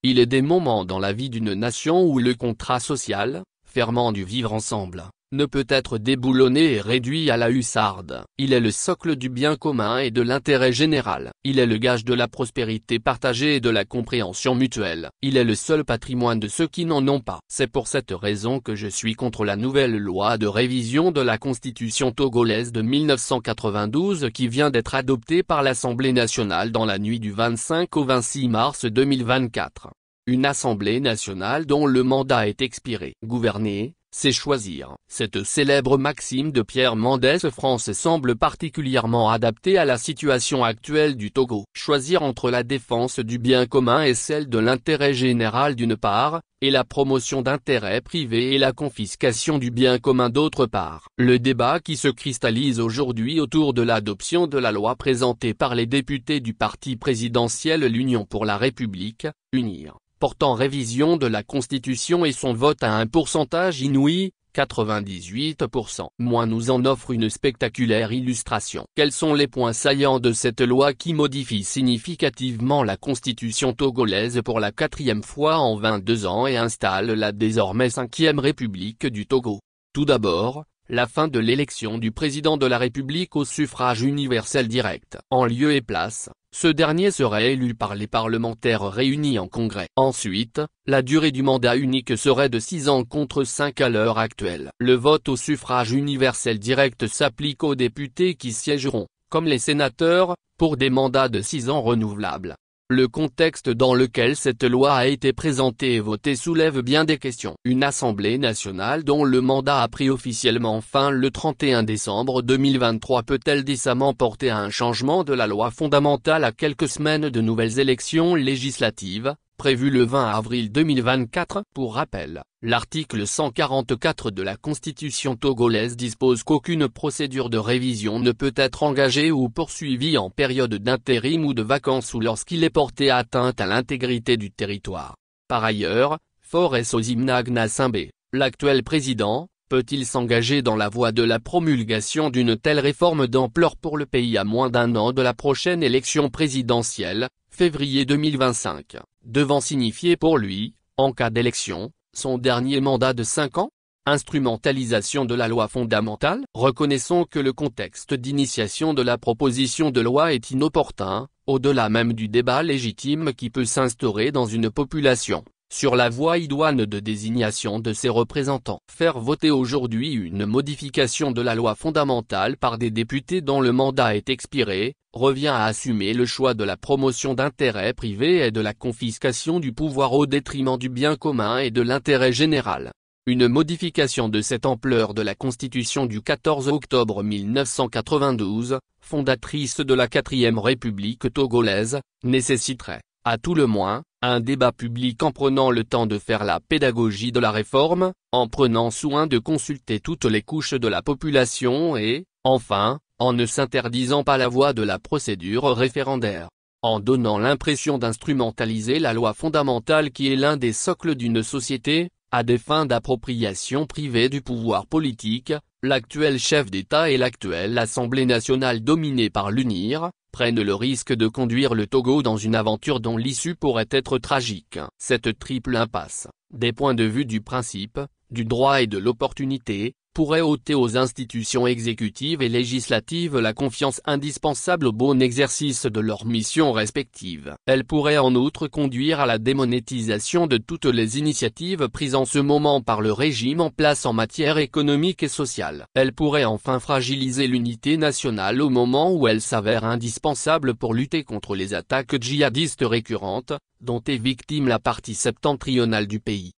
Il est des moments dans la vie d'une nation où le contrat social, ferment du vivre ensemble, ne peut être déboulonné et réduit à la hussarde. Il est le socle du bien commun et de l'intérêt général. Il est le gage de la prospérité partagée et de la compréhension mutuelle. Il est le seul patrimoine de ceux qui n'en ont pas. C'est pour cette raison que je suis contre la nouvelle loi de révision de la constitution togolaise de 1992 qui vient d'être adoptée par l'Assemblée nationale dans la nuit du 25 au 26 mars 2024. Une Assemblée nationale dont le mandat est expiré. Gouverner, c'est choisir. Cette célèbre maxime de Pierre Mendès France semble particulièrement adaptée à la situation actuelle du Togo. Choisir entre la défense du bien commun et celle de l'intérêt général d'une part, et la promotion d'intérêts privés et la confiscation du bien commun d'autre part. Le débat qui se cristallise aujourd'hui autour de l'adoption de la loi présentée par les députés du parti présidentiel l'Union pour la République, UNIR, portant révision de la Constitution et son vote à un pourcentage inouï, 98%. Moins nous en offre une spectaculaire illustration. Quels sont les points saillants de cette loi qui modifie significativement la Constitution togolaise pour la 4e fois en 22 ans et installe la désormais 5e République du Togo? Tout d'abord, la fin de l'élection du président de la République au suffrage universel direct. En lieu et place, ce dernier serait élu par les parlementaires réunis en congrès. Ensuite, la durée du mandat unique serait de 6 ans contre 5 à l'heure actuelle. Le vote au suffrage universel direct s'applique aux députés qui siégeront, comme les sénateurs, pour des mandats de 6 ans renouvelables. Le contexte dans lequel cette loi a été présentée et votée soulève bien des questions. Une Assemblée nationale dont le mandat a pris officiellement fin le 31 décembre 2023 peut-elle décemment porter à un changement de la loi fondamentale à quelques semaines de nouvelles élections législatives, prévues le 20 avril 2024? Pour rappel, l'article 144 de la Constitution togolaise dispose qu'aucune procédure de révision ne peut être engagée ou poursuivie en période d'intérim ou de vacances ou lorsqu'il est porté atteinte à l'intégrité du territoire. Par ailleurs, Faure Sozimna Simbe, l'actuel président, peut-il s'engager dans la voie de la promulgation d'une telle réforme d'ampleur pour le pays à moins d'un an de la prochaine élection présidentielle, février 2025, devant signifier pour lui, en cas d'élection, son dernier mandat de 5 ans? Instrumentalisation de la loi fondamentale? Reconnaissons que le contexte d'initiation de la proposition de loi est inopportun, au-delà même du débat légitime qui peut s'instaurer dans une population, sur la voie idoine de désignation de ses représentants. Faire voter aujourd'hui une modification de la loi fondamentale par des députés dont le mandat est expiré, revient à assumer le choix de la promotion d'intérêts privés et de la confiscation du pouvoir au détriment du bien commun et de l'intérêt général. Une modification de cette ampleur de la Constitution du 14 octobre 1992, fondatrice de la 4e République togolaise, nécessiterait, à tout le moins, un débat public en prenant le temps de faire la pédagogie de la réforme, en prenant soin de consulter toutes les couches de la population et, enfin, en ne s'interdisant pas la voie de la procédure référendaire. En donnant l'impression d'instrumentaliser la loi fondamentale qui est l'un des socles d'une société, à des fins d'appropriation privée du pouvoir politique, l'actuel chef d'État et l'actuelle Assemblée nationale dominée par l'UNIR, prennent le risque de conduire le Togo dans une aventure dont l'issue pourrait être tragique. Cette triple impasse, des points de vue du principe, du droit et de l'opportunité, pourrait ôter aux institutions exécutives et législatives la confiance indispensable au bon exercice de leurs missions respectives. Elle pourrait en outre conduire à la démonétisation de toutes les initiatives prises en ce moment par le régime en place en matière économique et sociale. Elle pourrait enfin fragiliser l'unité nationale au moment où elle s'avère indispensable pour lutter contre les attaques djihadistes récurrentes, dont est victime la partie septentrionale du pays.